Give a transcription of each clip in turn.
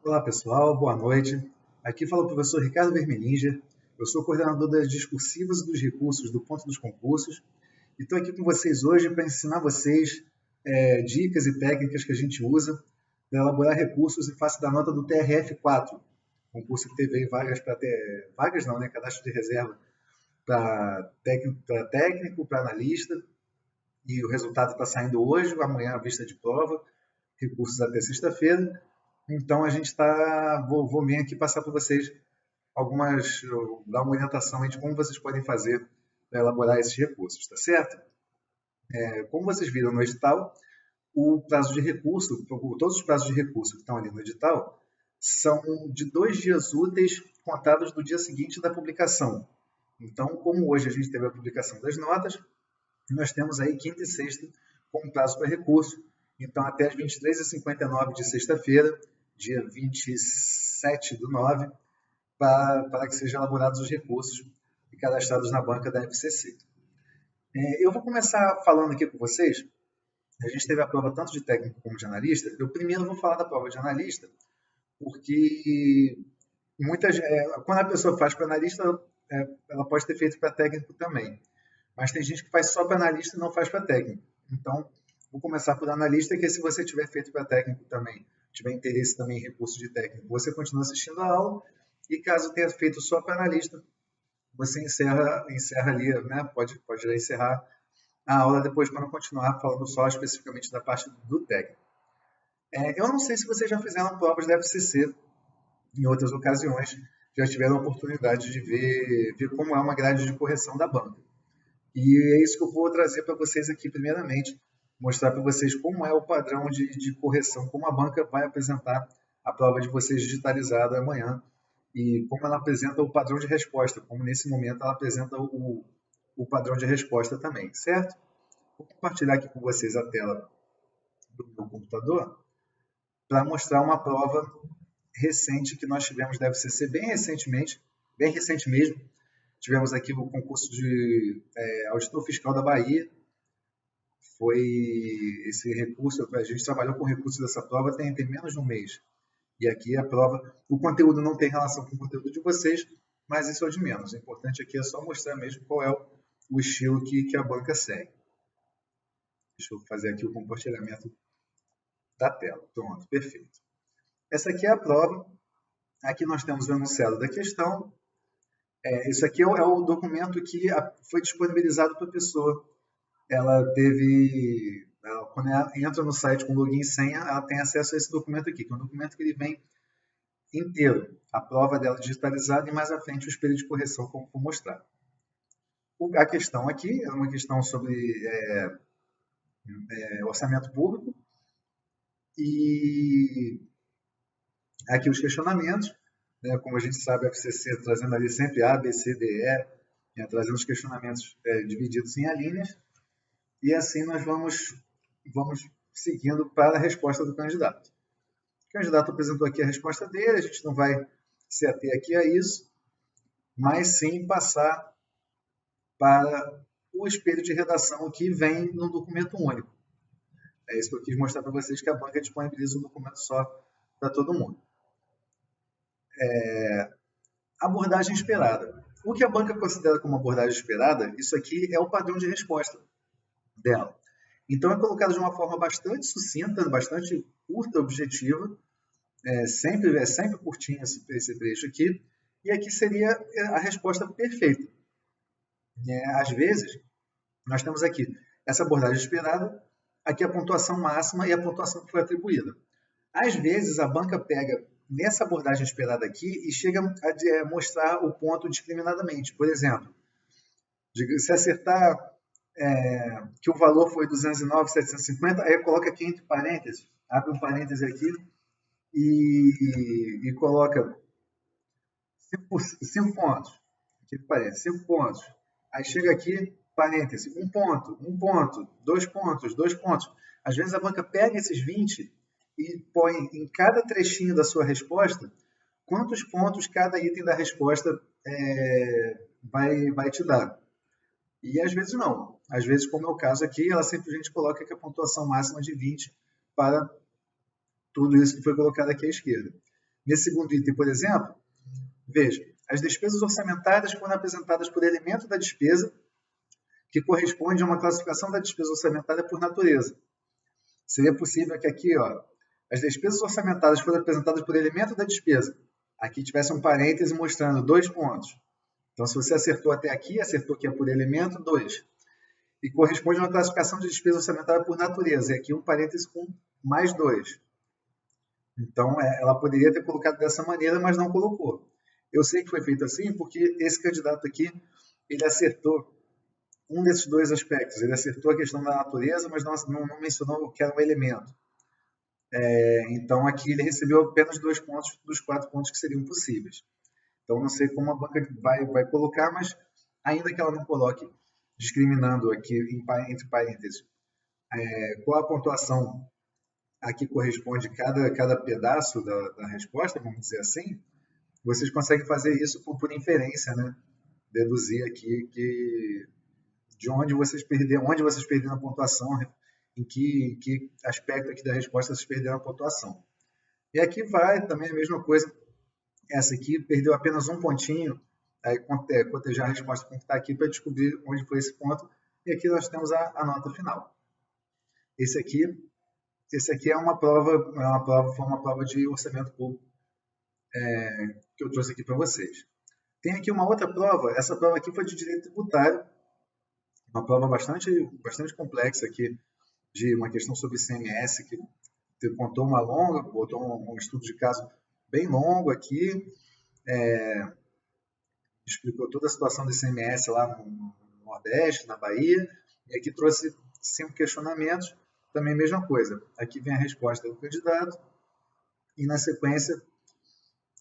Olá pessoal, boa noite. Aqui fala o professor Ricardo Vermelinger. Eu sou coordenador das discursivas e dos recursos do Ponto dos Concursos e estou aqui com vocês hoje para ensinar vocês dicas e técnicas que a gente usa para elaborar recursos em face da nota do TRF4, concurso que teve vagas para ter vagas não, né? Cadastro de reserva para técnico, para analista, e o resultado está saindo hoje, amanhã a vista de prova, recursos até sexta-feira. Então a gente vou vir aqui passar para vocês dar uma orientação de como vocês podem fazer para elaborar esses recursos, tá certo? Como vocês viram no edital, o prazo de recurso, todos os prazos de recurso que estão ali no edital, são de 2 dias úteis contados do dia seguinte da publicação. Então, como hoje a gente teve a publicação das notas, nós temos aí quinta e sexta como prazo para recurso. Então, até as 23h59 de sexta-feira, dia 27/9, para que sejam elaborados os recursos e cadastrados na banca da FCC. Eu vou começar falando aqui com vocês. A gente teve a prova tanto de técnico como de analista. Eu primeiro vou falar da prova de analista, porque quando a pessoa faz para analista, ela pode ter feito para técnico também. Mas tem gente que faz só para analista e não faz para técnico. Então, vou começar por analista, que se você tiver feito para técnico também, tiver interesse também em recurso de técnico, você continua assistindo a aula, e caso tenha feito só para analista, você encerra ali, né? Pode já encerrar a aula depois para não continuar falando só especificamente da parte do técnico. Eu não sei se vocês já fizeram provas da FCC em outras ocasiões, já tiveram a oportunidade de ver como é uma grade de correção da banca. E é isso que eu vou trazer para vocês aqui, primeiramente, mostrar para vocês como é o padrão de correção, como a banca vai apresentar a prova de vocês digitalizada amanhã e como ela apresenta o padrão de resposta, como nesse momento ela apresenta o padrão de resposta também, certo? Vou compartilhar aqui com vocês a tela do meu computador para mostrar uma prova recente que nós tivemos da FCC bem recente mesmo. Tivemos aqui o concurso de auditor fiscal da Bahia. Foi esse recurso, a gente trabalhou com o recurso dessa prova tem menos de um mês. E aqui a prova, o conteúdo não tem relação com o conteúdo de vocês, mas isso é o de menos. O importante aqui é só mostrar mesmo qual é o estilo que a banca segue. Deixa eu fazer aqui o compartilhamento da tela. Pronto, perfeito. Essa aqui é a prova. Aqui nós temos o enunciado da questão. Isso aqui é o documento que foi disponibilizado para a pessoa. Quando ela entra no site com login e senha, ela tem acesso a esse documento aqui, que é um documento que ele vem inteiro. A prova dela digitalizada e mais à frente o espelho de correção, como vou mostrar. A questão aqui é uma questão sobre orçamento público. E aqui os questionamentos. Como a gente sabe, a FCC trazendo ali sempre A, B, C, D, E, trazendo os questionamentos divididos em alíneas, e assim nós vamos seguindo para a resposta do candidato. O candidato apresentou aqui a resposta dele, a gente não vai se ater aqui a isso, mas sim passar para o espelho de redação que vem no documento único. É isso que eu quis mostrar para vocês, que a banca disponibiliza um documento só para todo mundo. Abordagem esperada. O que a banca considera como abordagem esperada, isso aqui é o padrão de resposta dela. Então é colocado de uma forma bastante sucinta, bastante curta, objetiva, sempre curtinho esse trecho aqui, e aqui seria a resposta perfeita. Às vezes, nós temos aqui essa abordagem esperada, aqui a pontuação máxima e a pontuação que foi atribuída. Às vezes, a banca pega nessa abordagem esperada aqui e chega a mostrar o ponto discriminadamente. Por exemplo, se acertar que o valor foi 209.750, aí coloca aqui entre parênteses, abre um parêntese aqui e coloca 5 pontos. Aqui parênteses, 5 pontos. Aí chega aqui, parêntese, 1 ponto, 1 ponto, 2 pontos, 2 pontos. Às vezes a banca pega esses 20 e põe em cada trechinho da sua resposta quantos pontos cada item da resposta vai te dar. E às vezes não. Às vezes, como é o caso aqui, ela simplesmente coloca que a pontuação máxima de 20 para tudo isso que foi colocado aqui à esquerda. Nesse segundo item, por exemplo, veja, as despesas orçamentárias quando apresentadas por elemento da despesa que corresponde a uma classificação da despesa orçamentária por natureza. Seria possível que aqui, as despesas orçamentárias foram apresentadas por elemento da despesa. Aqui tivesse um parêntese mostrando 2 pontos. Então, se você acertou até aqui, acertou que é por elemento, 2. E corresponde a uma classificação de despesa orçamentária por natureza. E aqui um parêntese com mais 2. Então, ela poderia ter colocado dessa maneira, mas não colocou. Eu sei que foi feito assim porque esse candidato aqui, ele acertou um desses 2 aspectos. Ele acertou a questão da natureza, mas não mencionou que era um elemento. Então, aqui ele recebeu apenas 2 pontos dos 4 pontos que seriam possíveis. Então, não sei como a banca vai colocar, mas ainda que ela não coloque, discriminando aqui entre parênteses, qual a pontuação a que corresponde cada pedaço da resposta, vamos dizer assim, vocês conseguem fazer isso por inferência, né? Deduzir aqui de onde vocês perderam a pontuação, em que aspecto aqui da resposta vocês perderam a pontuação. E aqui vai também a mesma coisa. Essa aqui perdeu apenas um pontinho, aí cotejar a resposta com o que está aqui para descobrir onde foi esse ponto. E aqui nós temos a nota final. Esse aqui é uma prova de orçamento público que eu trouxe aqui para vocês. Tem aqui uma outra prova. Essa prova aqui foi de direito tributário, uma prova bastante complexa aqui, de uma questão sobre ICMS, que botou um estudo de caso bem longo aqui, explicou toda a situação do ICMS lá no Nordeste, na Bahia, e aqui trouxe 5 questionamentos, também a mesma coisa. Aqui vem a resposta do candidato, e na sequência,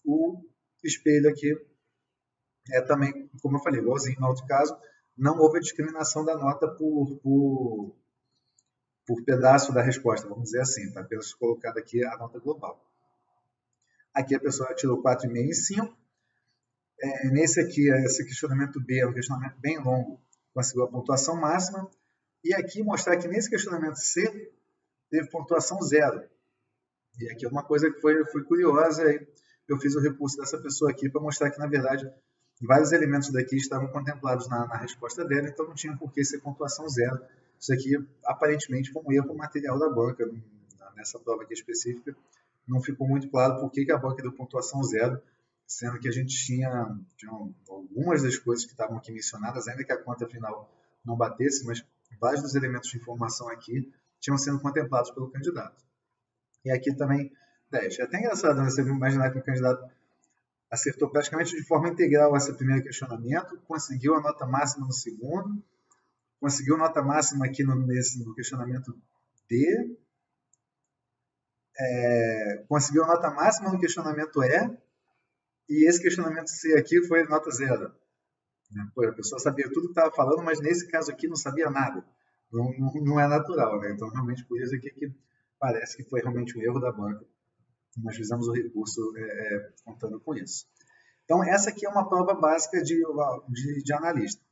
o espelho aqui é também, como eu falei, igualzinho no outro caso, não houve a discriminação da nota por pedaço da resposta, vamos dizer assim, está apenas colocada aqui a nota global. Aqui a pessoa tirou 4,5 em 5. Nesse aqui, esse questionamento B é um questionamento bem longo, conseguiu a pontuação máxima. E aqui mostrar que nesse questionamento C teve pontuação 0. E aqui é uma coisa que foi curiosa, eu fiz o recurso dessa pessoa aqui para mostrar que, na verdade, vários elementos daqui estavam contemplados na resposta dela, então não tinha por que ser pontuação 0. Isso aqui, aparentemente, foi um erro material da banca. Nessa prova aqui específica, não ficou muito claro por que a banca deu pontuação 0, sendo que a gente tinha algumas das coisas que estavam aqui mencionadas, ainda que a conta final não batesse, mas vários dos elementos de informação aqui tinham sido contemplados pelo candidato. E aqui também 10. É até engraçado, né? Você imaginar que o candidato acertou praticamente de forma integral esse primeiro questionamento, conseguiu a nota máxima no segundo, conseguiu nota máxima aqui no questionamento D, conseguiu a nota máxima no questionamento E, e esse questionamento C aqui foi nota 0. A pessoa sabia tudo que estava falando, mas nesse caso aqui não sabia nada. Não é natural, né? Então, realmente, por isso aqui que parece que foi realmente um erro da banca. Nós fizemos o recurso contando com isso. Então, essa aqui é uma prova básica de analista.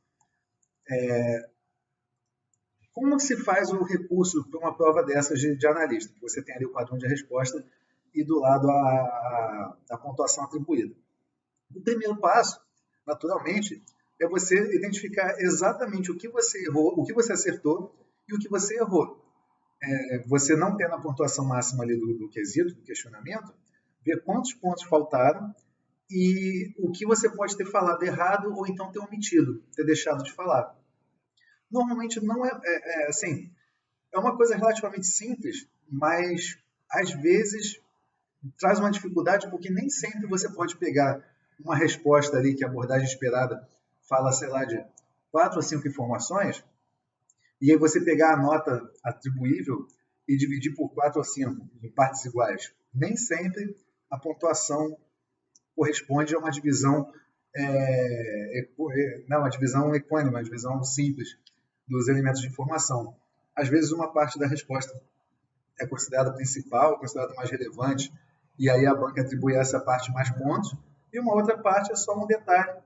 Como se faz o recurso para uma prova dessas de analista? Você tem ali o padrão de resposta e do lado a pontuação atribuída. O primeiro passo, naturalmente, é você identificar exatamente o que você errou, o que você acertou e o que você errou. Você não tendo a pontuação máxima ali do quesito, do questionamento, ver quantos pontos faltaram e o que você pode ter falado errado ou então ter omitido, ter deixado de falar. Normalmente não assim, é uma coisa relativamente simples, mas às vezes traz uma dificuldade porque nem sempre você pode pegar uma resposta ali que a abordagem esperada fala, sei lá, de 4 a 5 informações, e aí você pegar a nota atribuível e dividir por 4 ou 5 em partes iguais. Nem sempre a pontuação corresponde a uma divisão uma divisão equânime, uma divisão simples dos elementos de informação. Às vezes uma parte da resposta é considerada principal, considerada mais relevante, e aí a banca atribui a essa parte mais pontos, e uma outra parte é só um detalhe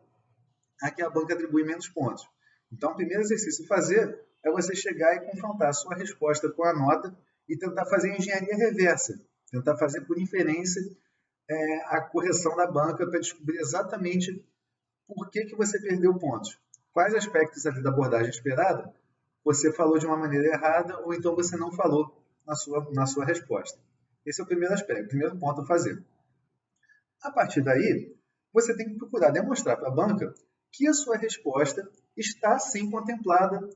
a que a banca atribui menos pontos. Então, o primeiro exercício a fazer é você chegar e confrontar a sua resposta com a nota e tentar fazer engenharia reversa, tentar fazer por inferência a correção da banca para descobrir exatamente por que você perdeu pontos. Quais aspectos ali da abordagem esperada você falou de uma maneira errada ou então você não falou na sua resposta. Esse é o primeiro aspecto, o primeiro ponto a fazer. A partir daí, você tem que procurar demonstrar para a banca que a sua resposta está sim contemplada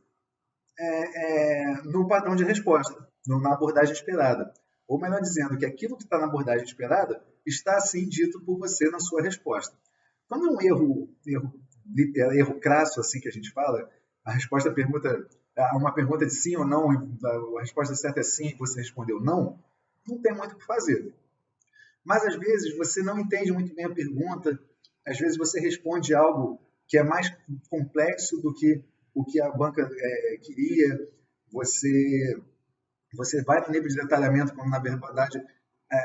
no padrão de resposta, na abordagem esperada. Ou melhor dizendo, que aquilo que está na abordagem esperada está assim dito por você na sua resposta. Quando é um erro crasso, assim que a gente fala, a resposta pergunta, uma pergunta de sim ou não, a resposta certa é sim e você respondeu não, não tem muito o que fazer. Mas às vezes você não entende muito bem a pergunta, às vezes você responde algo que é mais complexo do que o que a banca queria, você vai no nível de detalhamento, quando na verdade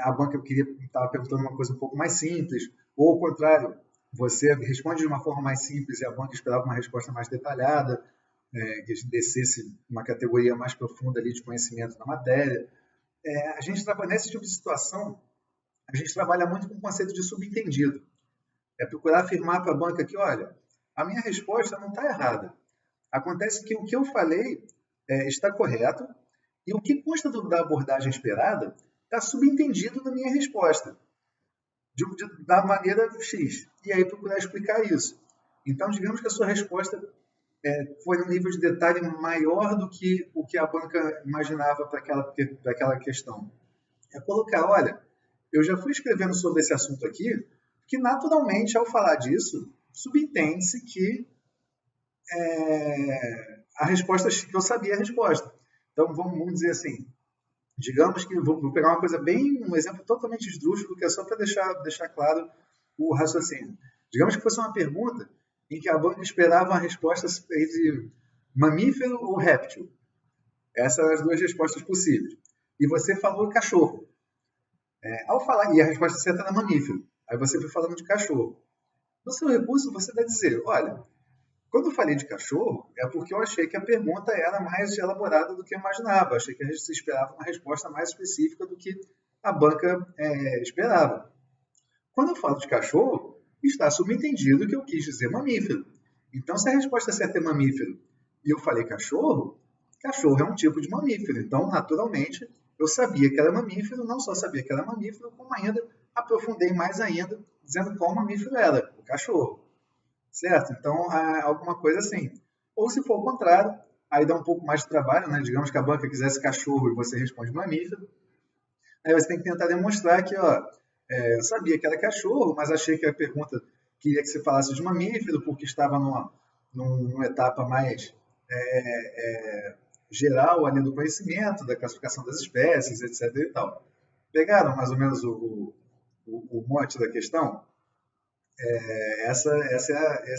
a banca estava perguntando uma coisa um pouco mais simples, ou ao contrário, você responde de uma forma mais simples e a banca esperava uma resposta mais detalhada, que descesse uma categoria mais profunda ali de conhecimento na matéria. A gente trabalha nesse tipo de situação, a gente trabalha muito com o conceito de subentendido. É procurar afirmar para a banca que, olha, a minha resposta não está errada. Acontece que o que eu falei está correto e o que consta da abordagem esperada está subentendido na minha resposta, da maneira X. E aí procurar explicar isso. Então, digamos que a sua resposta foi um nível de detalhe maior do que o que a banca imaginava para aquela questão. É colocar, olha, eu já fui escrevendo sobre esse assunto aqui, que naturalmente, ao falar disso, subentende-se que a resposta, que eu sabia a resposta. Então, vamos dizer assim, digamos que, vou pegar uma coisa um exemplo totalmente esdrúxulo, que é só para deixar claro o raciocínio. Digamos que fosse uma pergunta em que a banca esperava uma resposta entre mamífero ou réptil. Essas são as duas respostas possíveis. E você falou cachorro. Ao falar, e a resposta certa era mamífero. Aí você foi falando de cachorro. No seu recurso, você vai dizer, olha, quando eu falei de cachorro, é porque eu achei que a pergunta era mais elaborada do que eu imaginava. Eu achei que a gente esperava uma resposta mais específica do que a banca esperava. Quando eu falo de cachorro, está subentendido que eu quis dizer mamífero. Então, se a resposta certa é mamífero e eu falei cachorro, cachorro é um tipo de mamífero. Então, naturalmente, eu sabia que era mamífero, não só sabia que era mamífero, como ainda aprofundei mais ainda, dizendo qual mamífero era, o cachorro. Certo? Então, alguma coisa assim. Ou se for o contrário, aí dá um pouco mais de trabalho, né? Digamos que a banca quisesse cachorro e você responde mamífero. Aí você tem que tentar demonstrar que, eu sabia que era cachorro, mas achei que a pergunta queria que você falasse de mamífero, porque estava numa etapa mais geral ali do conhecimento, da classificação das espécies, etc. e tal. Pegaram mais ou menos o mote da questão? Essa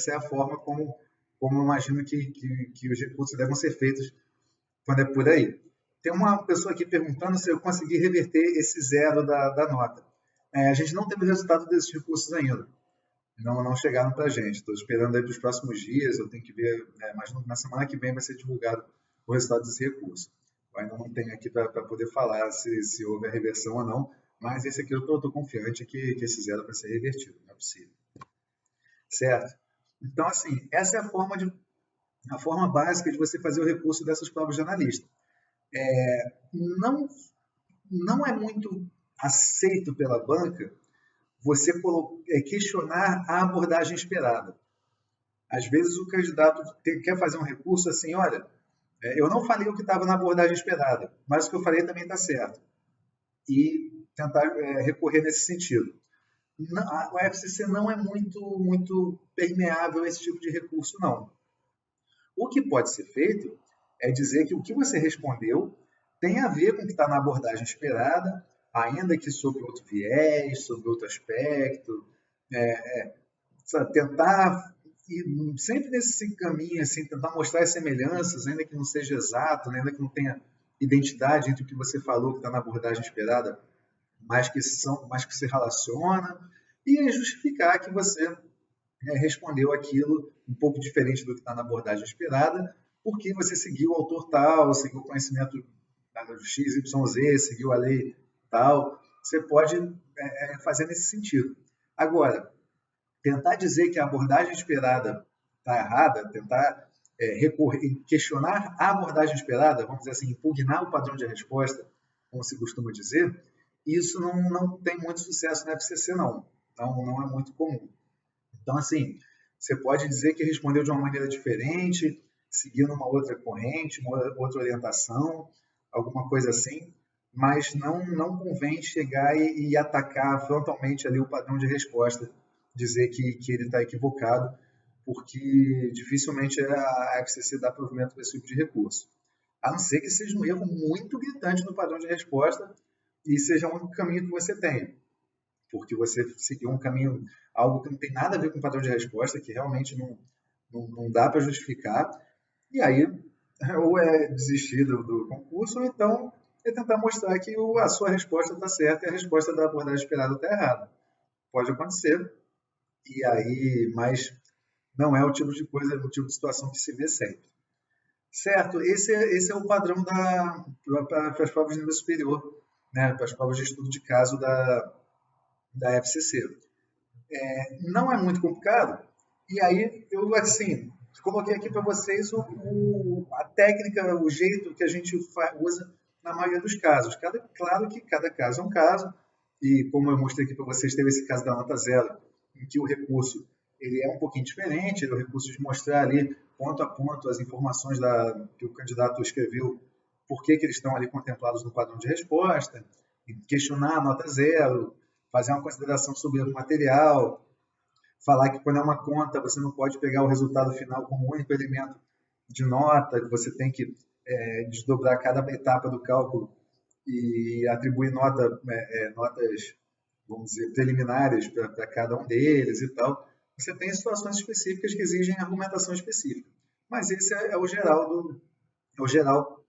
é a forma como eu imagino que os recursos devem ser feitos quando é por aí. Tem uma pessoa aqui perguntando se eu consegui reverter esse zero da nota. A gente não teve o resultado desses recursos ainda. Não chegaram para a gente. Estou esperando aí para os próximos dias. Eu tenho que ver, mas na semana que vem vai ser divulgado o resultado desse recurso. Eu ainda não tenho aqui para poder falar se houve a reversão ou não, mas esse aqui eu estou confiante que esse zero vai ser revertido. Não é possível. Certo? Então, assim, essa é a forma básica de você fazer o recurso dessas provas de analista. Não é muito aceito pela banca você questionar a abordagem esperada. Às vezes o candidato quer fazer um recurso assim, olha, eu não falei o que estava na abordagem esperada, mas o que eu falei também está certo. E tentar recorrer nesse sentido. O FCC não é muito permeável a esse tipo de recurso, não. O que pode ser feito é dizer que o que você respondeu tem a ver com o que está na abordagem esperada, ainda que sobre outro viés, sobre outro aspecto, tentar ir sempre nesse caminho, assim, tentar mostrar as semelhanças, ainda que não seja exato, ainda que não tenha identidade entre o que você falou que está na abordagem esperada, mas que se relaciona, e justificar que você respondeu aquilo um pouco diferente do que está na abordagem esperada, porque você seguiu o autor tal, seguiu o conhecimento XYZ, seguiu a lei tal, você pode fazer nesse sentido. Agora, tentar dizer que a abordagem esperada está errada, tentar questionar a abordagem esperada, vamos dizer assim, impugnar o padrão de resposta, como se costuma dizer, isso não tem muito sucesso na FCC, não. Não é muito comum. Então, assim, você pode dizer que respondeu de uma maneira diferente, seguindo uma outra corrente, uma outra orientação, alguma coisa assim, mas não convém chegar e atacar frontalmente ali o padrão de resposta, dizer que ele está equivocado, porque dificilmente a FCC dá provimento para esse tipo de recurso. A não ser que seja um erro muito gritante no padrão de resposta e seja um caminho que você tenha. Porque você seguiu um caminho, algo que não tem nada a ver com o padrão de resposta, que realmente não dá para justificar, e aí ou é desistir do concurso, ou então é tentar mostrar que a sua resposta está certa e a resposta da abordagem esperada está errada. Pode acontecer, e aí, mas não é o tipo de coisa, o tipo de situação que se vê sempre. Certo? Esse é o padrão para as provas de nível superior, né? Para as provas de estudo de caso da FCC. Não é muito complicado, e aí eu, assim, coloquei aqui para vocês a técnica, o jeito que a gente usa na maioria dos casos. Claro que cada caso é um caso, e como eu mostrei aqui para vocês, teve esse caso da nota zero, em que o recurso ele é um pouquinho diferente, é o recurso de mostrar ali, ponto a ponto, as informações que o candidato escreveu, por que eles estão ali contemplados no padrão de resposta, questionar a nota zero, fazer uma consideração sobre o material, falar que quando é uma conta, você não pode pegar o resultado final como único elemento de nota, que você tem que desdobrar cada etapa do cálculo e atribuir notas, vamos dizer, preliminares para cada um deles e tal. Você tem situações específicas que exigem argumentação específica. Mas esse é o geral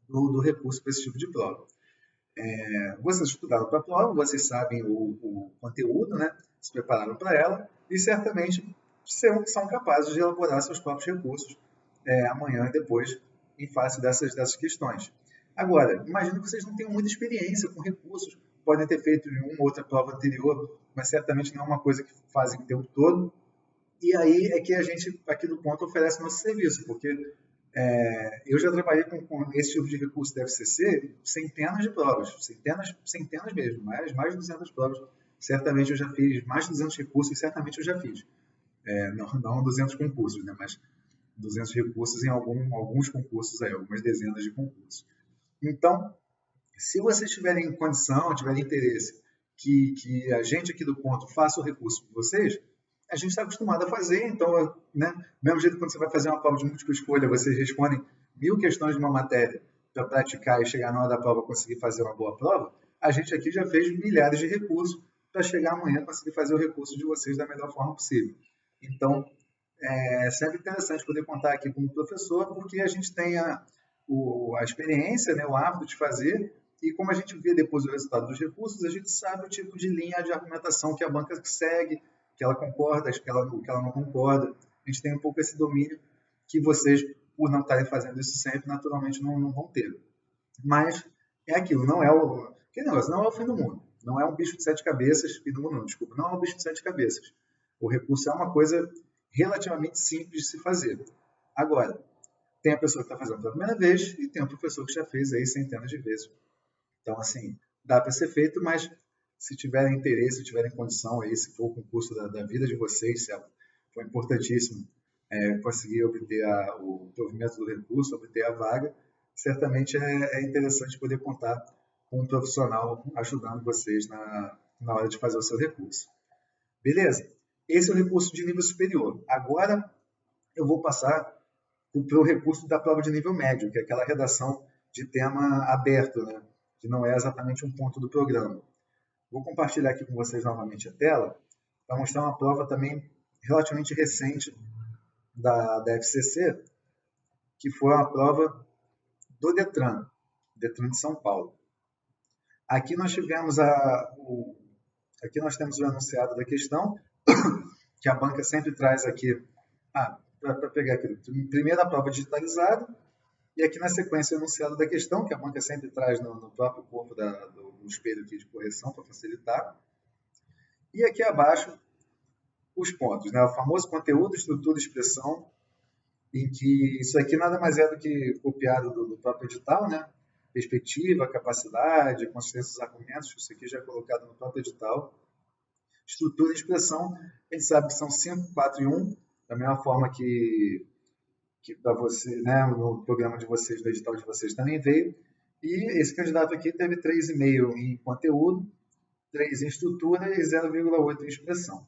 do recurso para esse tipo de prova. Vocês estudaram para a prova, vocês sabem o conteúdo, né? Se prepararam para ela e certamente são capazes de elaborar seus próprios recursos amanhã e depois em face dessas questões. Agora, imagino que vocês não tenham muita experiência com recursos, podem ter feito em uma ou outra prova anterior, mas certamente não é uma coisa que fazem o tempo todo. E aí é que a gente, aqui do ponto, oferece nosso serviço, porque eu já trabalhei com esse tipo de recurso da FCC, centenas de provas, centenas mesmo, mais de 200 provas. Certamente eu já fiz mais de 200 recursos, certamente eu já fiz. Não 200 concursos, né, mas 200 recursos em alguns concursos, algumas dezenas de concursos. Então, se vocês tiverem condição, tiverem interesse que a gente aqui do ponto faça o recurso para vocês, a gente está acostumado a fazer, então, né, do mesmo jeito que quando você vai fazer uma prova de múltipla escolha, vocês respondem 1000 questões de uma matéria para praticar e chegar na hora da prova conseguir fazer uma boa prova, a gente aqui já fez milhares de recursos para chegar amanhã conseguir fazer o recurso de vocês da melhor forma possível. Então, é sempre interessante poder contar aqui como professor, porque a gente tem a experiência, né, o hábito de fazer, e como a gente vê depois o resultado dos recursos, a gente sabe o tipo de linha de argumentação que a banca segue, que ela concorda, que ela não concorda. A gente tem um pouco esse domínio que vocês, por não estarem fazendo isso sempre, naturalmente não vão ter. Mas é aquilo, não é o... Que negócio, não é o fim do mundo. Não é um bicho de 7 cabeças, fim do mundo não, desculpa, não é um bicho de 7 cabeças. O recurso é uma coisa relativamente simples de se fazer. Agora, tem a pessoa que está fazendo pela primeira vez e tem o professor que já fez aí centenas de vezes. Então, assim, dá para ser feito, mas se tiverem interesse, se tiverem condição aí, se for o concurso da vida de vocês, se foi importantíssimo conseguir obter o provimento do recurso, obter a vaga, certamente é interessante poder contar com um profissional ajudando vocês na hora de fazer o seu recurso. Beleza? Esse é o recurso de nível superior. Agora eu vou passar para o recurso da prova de nível médio, que é aquela redação de tema aberto, né? Que não é exatamente um ponto do programa. Vou compartilhar aqui com vocês novamente a tela para mostrar uma prova também relativamente recente da FCC, que foi uma prova do Detran de São Paulo. Aqui nós tivemos aqui nós temos o enunciado da questão, que a banca sempre traz aqui, para pegar aqui, primeiro a prova digitalizada, e aqui na sequência o enunciado da questão, que a banca sempre traz no próprio corpo no espelho aqui de correção para facilitar. E aqui abaixo, os pontos, né? O famoso conteúdo, estrutura e expressão, em que isso aqui nada mais é do que copiado do próprio edital, né? Perspectiva, capacidade, consistência dos argumentos, isso aqui já é colocado no próprio edital. Estrutura e expressão, a gente sabe que são 5, 4 e 1, da mesma forma que para você, né, no programa de vocês, no edital de vocês também veio. E esse candidato aqui teve 3,5 em conteúdo, 3 em estrutura e 0,8 em expressão.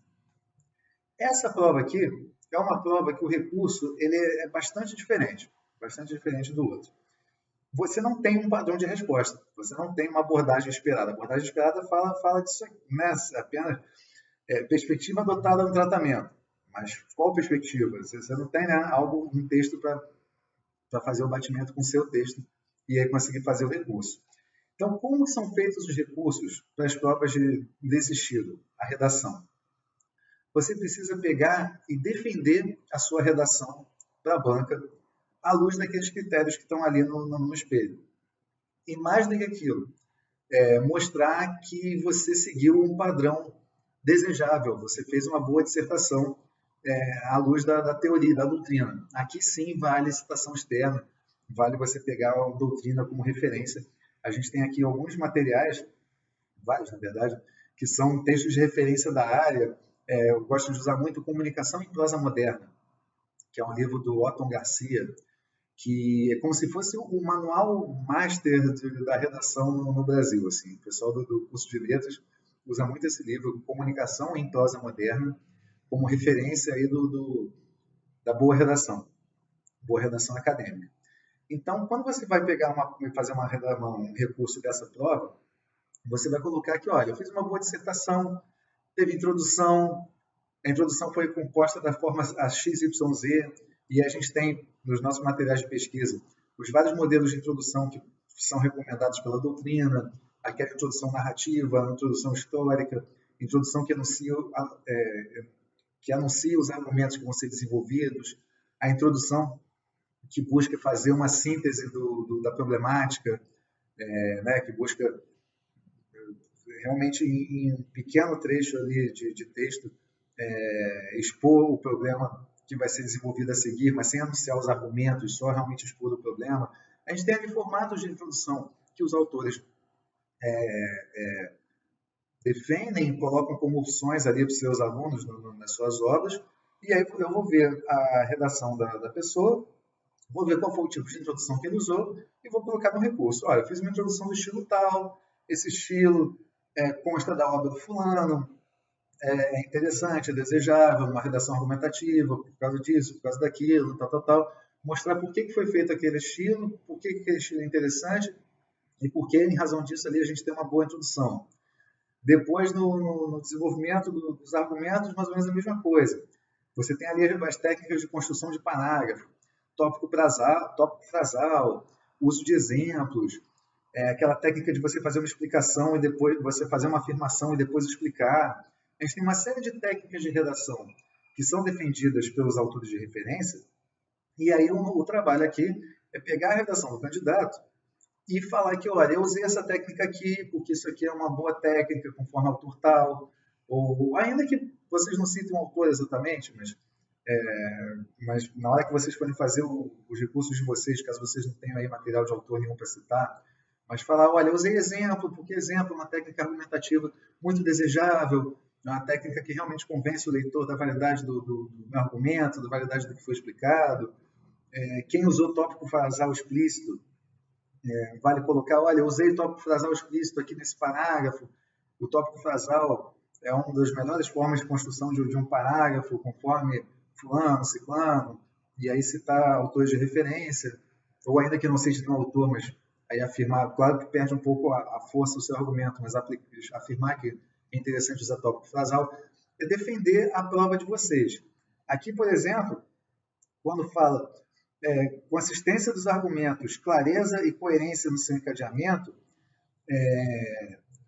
Essa prova aqui é uma prova que o recurso ele é bastante diferente do outro. Você não tem um padrão de resposta, você não tem uma abordagem esperada. A abordagem esperada fala disso aqui, né? Apenas perspectiva adotada no tratamento. Mas qual perspectiva? Você não tem, né, um texto para fazer o batimento com o seu texto e aí conseguir fazer o recurso. Então, como são feitos os recursos para as provas desse estilo? A redação. Você precisa pegar e defender a sua redação para a banca à luz daqueles critérios que estão ali no espelho. E mais do que aquilo, mostrar que você seguiu um padrão desejável, você fez uma boa dissertação à luz da teoria, da doutrina. Aqui sim vale citação externa, vale você pegar a doutrina como referência. A gente tem aqui alguns materiais, vários na verdade, que são textos de referência da área. Eu gosto de usar muito Comunicação em Prosa Moderna, que é um livro do Otton Garcia, que é como se fosse o manual master da redação no Brasil. Assim. O pessoal do curso de letras usa muito esse livro, Comunicação em Prosa Moderna, como referência aí da boa redação acadêmica. Então, quando você vai fazer um recurso dessa prova, você vai colocar aqui, olha, eu fiz uma boa dissertação, teve introdução, a introdução foi composta da forma XYZ, e a gente tem nos nossos materiais de pesquisa os vários modelos de introdução que são recomendados pela doutrina, aquela introdução narrativa, a introdução histórica, introdução que anuncia os argumentos que vão ser desenvolvidos, a introdução que busca fazer uma síntese da problemática, né, que busca realmente em um pequeno trecho ali de texto expor o problema que vai ser desenvolvido a seguir, mas sem anunciar os argumentos, só realmente expor o problema. A gente tem ali formatos de introdução que os autores defendem, colocam como opções ali para os seus alunos nas suas obras, e aí eu vou ver a redação da pessoa, vou ver qual foi o tipo de introdução que ele usou e vou colocar no recurso. Olha, eu fiz uma introdução do estilo tal, esse estilo consta da obra do fulano, é interessante, é desejável, uma redação argumentativa, por causa disso, por causa daquilo, tal. Mostrar por que foi feito aquele estilo, por que aquele estilo é interessante e por que, em razão disso, ali a gente tem uma boa introdução. Depois, no desenvolvimento dos argumentos, mais ou menos a mesma coisa. Você tem ali as técnicas de construção de parágrafo, tópico frasal, uso de exemplos, aquela técnica de você fazer uma explicação e depois você fazer uma afirmação e depois explicar. A gente tem uma série de técnicas de redação que são defendidas pelos autores de referência, e aí o trabalho aqui é pegar a redação do candidato e falar que, olha, eu usei essa técnica aqui porque isso aqui é uma boa técnica, conforme autor tal, ou ainda que vocês não citem o autor exatamente, mas na hora que vocês forem fazer os recursos de vocês, caso vocês não tenham aí material de autor nenhum para citar, mas falar, olha, eu usei exemplo, porque exemplo é uma técnica argumentativa muito desejável, é uma técnica que realmente convence o leitor da validade do argumento, da validade do que foi explicado. Quem usou tópico frasal explícito, vale colocar, olha, eu usei tópico frasal explícito aqui nesse parágrafo. O tópico frasal é uma das melhores formas de construção de um parágrafo, conforme fulano, ciclano, e aí citar autores de referência, ou ainda que não seja de um autor, mas aí afirmar, claro que perde um pouco a força do seu argumento, mas afirmar que é interessante usar tópico frasal, é defender a prova de vocês. Aqui, por exemplo, quando fala consistência dos argumentos, clareza e coerência no seu encadeamento,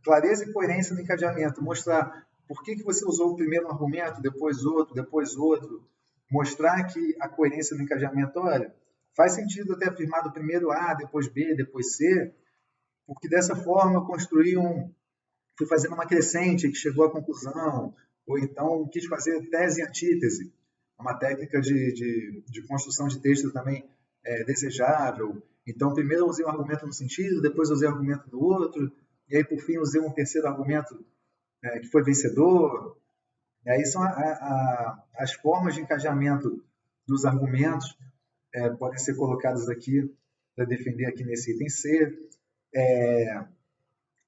clareza e coerência no encadeamento, mostrar por que você usou o primeiro argumento, depois outro, mostrar que a coerência no encadeamento, olha, faz sentido ter afirmado primeiro A, depois B, depois C, porque dessa forma eu fui fazendo uma crescente que chegou à conclusão, ou então quis fazer tese e antítese, uma técnica de construção de texto também desejável. Então, primeiro eu usei um argumento no sentido, depois eu usei um argumento no outro, e aí, por fim, eu usei um terceiro argumento que foi vencedor. E aí são as formas de engajamento dos argumentos podem ser colocadas aqui para defender aqui nesse item C.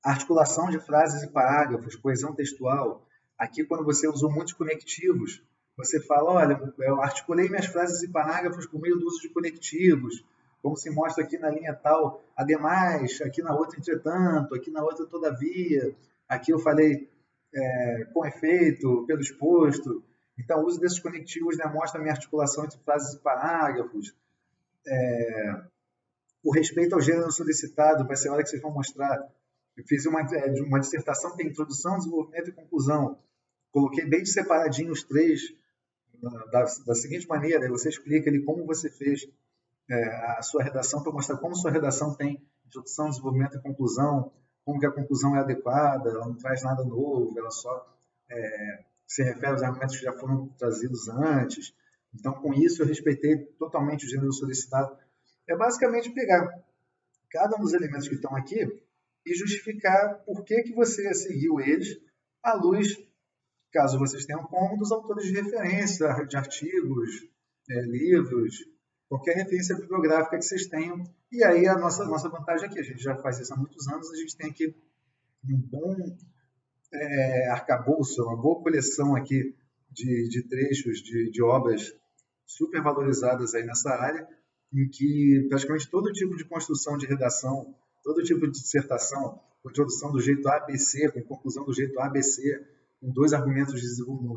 Articulação de frases e parágrafos, coesão textual. Aqui, quando você usou muitos conectivos, você fala, olha, eu articulei minhas frases e parágrafos por meio do uso de conectivos, como se mostra aqui na linha tal, ademais, aqui na outra, entretanto, aqui na outra, todavia, aqui eu falei com efeito, pelo exposto. Então, o uso desses conectivos demonstra a minha articulação entre frases e parágrafos. O respeito ao gênero solicitado, vai ser a hora que vocês vão mostrar. Eu fiz uma dissertação que tem introdução, desenvolvimento e conclusão. Coloquei bem separadinho os três, da seguinte maneira, aí você explica ali como você fez a sua redação, para mostrar como sua redação tem introdução, desenvolvimento e conclusão, como que a conclusão é adequada, ela não traz nada novo, ela só se refere aos argumentos que já foram trazidos antes. Então, com isso, eu respeitei totalmente o gênero solicitado. É basicamente pegar cada um dos elementos que estão aqui e justificar por que você seguiu eles à luz, caso vocês tenham como, dos autores de referência, de artigos, livros, qualquer referência bibliográfica que vocês tenham. E aí a nossa vantagem aqui, a gente já faz isso há muitos anos, a gente tem aqui um bom arcabouço, uma boa coleção aqui de trechos de obras super valorizadas aí nessa área, em que praticamente todo tipo de construção de redação, todo tipo de dissertação, com introdução do jeito ABC, com conclusão do jeito ABC, com 2 argumentos de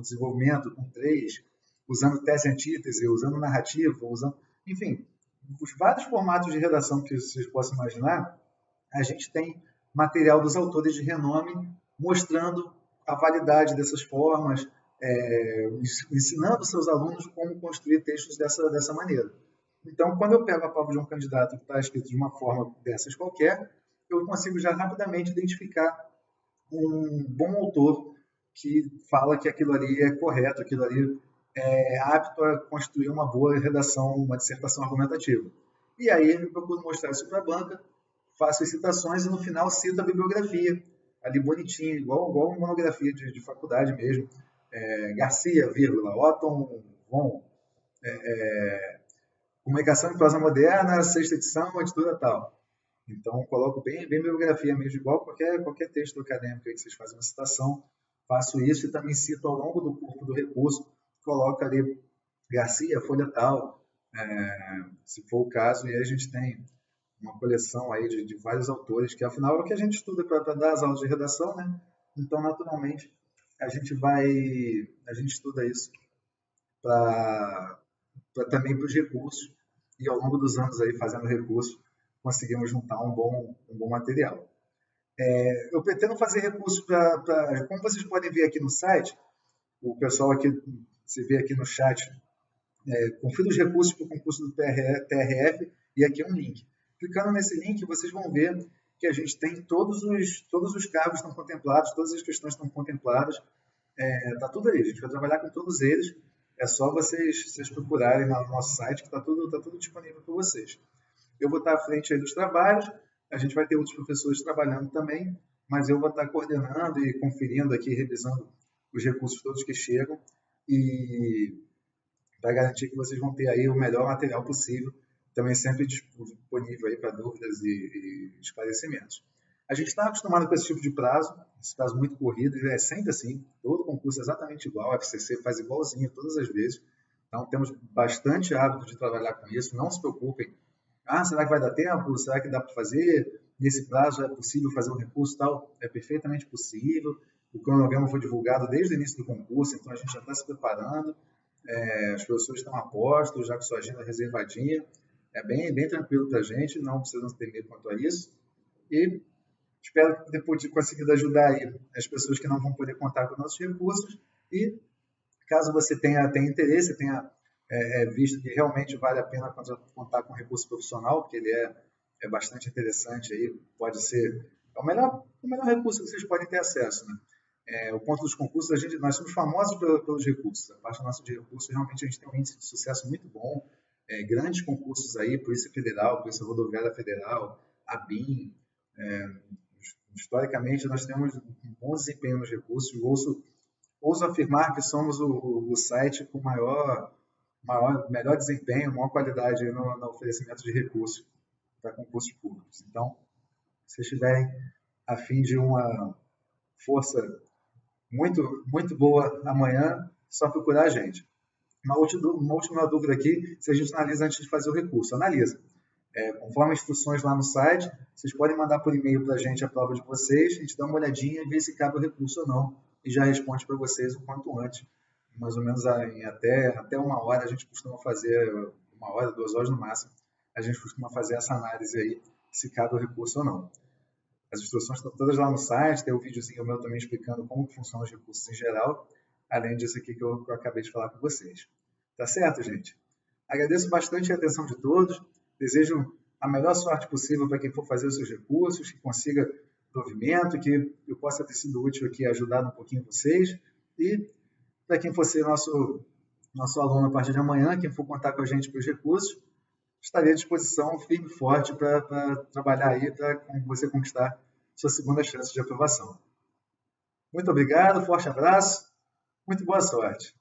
desenvolvimento, com 3, usando tese e antítese, usando narrativa, enfim, os vários formatos de redação que vocês possam imaginar, a gente tem material dos autores de renome mostrando a validade dessas formas, ensinando seus alunos como construir textos dessa maneira. Então, quando eu pego a prova de um candidato que está escrito de uma forma dessas qualquer, eu consigo já rapidamente identificar um bom autor que fala que aquilo ali é correto, aquilo ali é apto a construir uma boa redação, uma dissertação argumentativa. E aí eu procuro mostrar isso para a banca, faço as citações e no final cito a bibliografia, ali bonitinho, igual uma monografia de faculdade mesmo. Garcia, vírgula, Otton von, Comunicação em Prosa Moderna, 6ª edição, editora tal. Então, coloco bem bibliografia mesmo, igual qualquer texto acadêmico aí que vocês fazem uma citação. Faço isso e também cito ao longo do corpo do recurso, coloco ali Garcia, folha tal, se for o caso, e aí a gente tem uma coleção aí de vários autores, que afinal é o que a gente estuda para dar as aulas de redação, né? Então, naturalmente, a gente estuda isso também para os recursos, e ao longo dos anos aí fazendo recurso, conseguimos juntar um bom material. Eu pretendo fazer recursos como vocês podem ver aqui no site, o pessoal aqui, você vê aqui no chat, confira os recursos para o concurso do TRF, e aqui é um link. Clicando nesse link, vocês vão ver que a gente tem todos os cargos estão contemplados, todas as questões estão contempladas, está tudo aí, a gente vai trabalhar com todos eles, é só vocês procurarem no nosso site, que está tudo disponível para vocês. Eu vou estar à frente aí dos trabalhos, a gente vai ter outros professores trabalhando também, mas eu vou estar coordenando e conferindo aqui, revisando os recursos todos que chegam, e para garantir que vocês vão ter aí o melhor material possível, também sempre disponível aí para dúvidas e esclarecimentos. A gente está acostumado com esse tipo de prazo, esse prazo muito corrido, é sempre assim, todo concurso é exatamente igual, a FCC faz igualzinho todas as vezes, então temos bastante hábito de trabalhar com isso, não se preocupem. Será que vai dar tempo? Será que dá para fazer? Nesse prazo é possível fazer um recurso tal? É perfeitamente possível. O cronograma foi divulgado desde o início do concurso, então a gente já está se preparando. Os professores estão a postos, já com sua agenda reservadinha. É bem tranquilo para a gente, não precisamos ter medo quanto a isso. E espero que depois de conseguir ajudar aí as pessoas que não vão poder contar com nossos recursos. E caso você tenha interesse, tenha visto que realmente vale a pena contar com recurso profissional, porque ele é é bastante interessante aí, pode ser o melhor recurso que vocês podem ter acesso, né? O ponto dos concursos, nós somos famosos pelos recursos. A parte nossa de recursos, realmente a gente tem um índice de sucesso muito bom. Grandes concursos aí, Polícia Federal, Polícia Rodoviária Federal, a BIM. Historicamente, nós temos um bom desempenho nos recursos. Ouso afirmar que somos o site com melhor desempenho, maior qualidade no oferecimento de recursos para concursos públicos. Então, se vocês estiverem a fim de uma força muito, muito boa amanhã, só procurar a gente. Uma última dúvida aqui, se a gente analisa antes de fazer o recurso. Analisa. Conforme as instruções lá no site, vocês podem mandar por e-mail para a gente a prova de vocês, a gente dá uma olhadinha e vê se cabe o recurso ou não, e já responde para vocês o quanto antes. Mais ou menos em até 1 hora, a gente costuma fazer, 1 hora, 2 horas no máximo, a gente costuma fazer essa análise aí, se cabe o recurso ou não. As instruções estão todas lá no site, tem um videozinho meu também explicando como funcionam os recursos em geral, além disso aqui que eu acabei de falar com vocês. Tá certo, gente? Agradeço bastante a atenção de todos, desejo a melhor sorte possível para quem for fazer os seus recursos, que consiga provimento, que eu possa ter sido útil aqui, ajudado um pouquinho vocês, e para quem for ser nosso aluno a partir de amanhã, quem for contar com a gente para os recursos, estarei à disposição firme e forte para trabalhar aí, para você conquistar sua segunda chance de aprovação. Muito obrigado, forte abraço, muito boa sorte.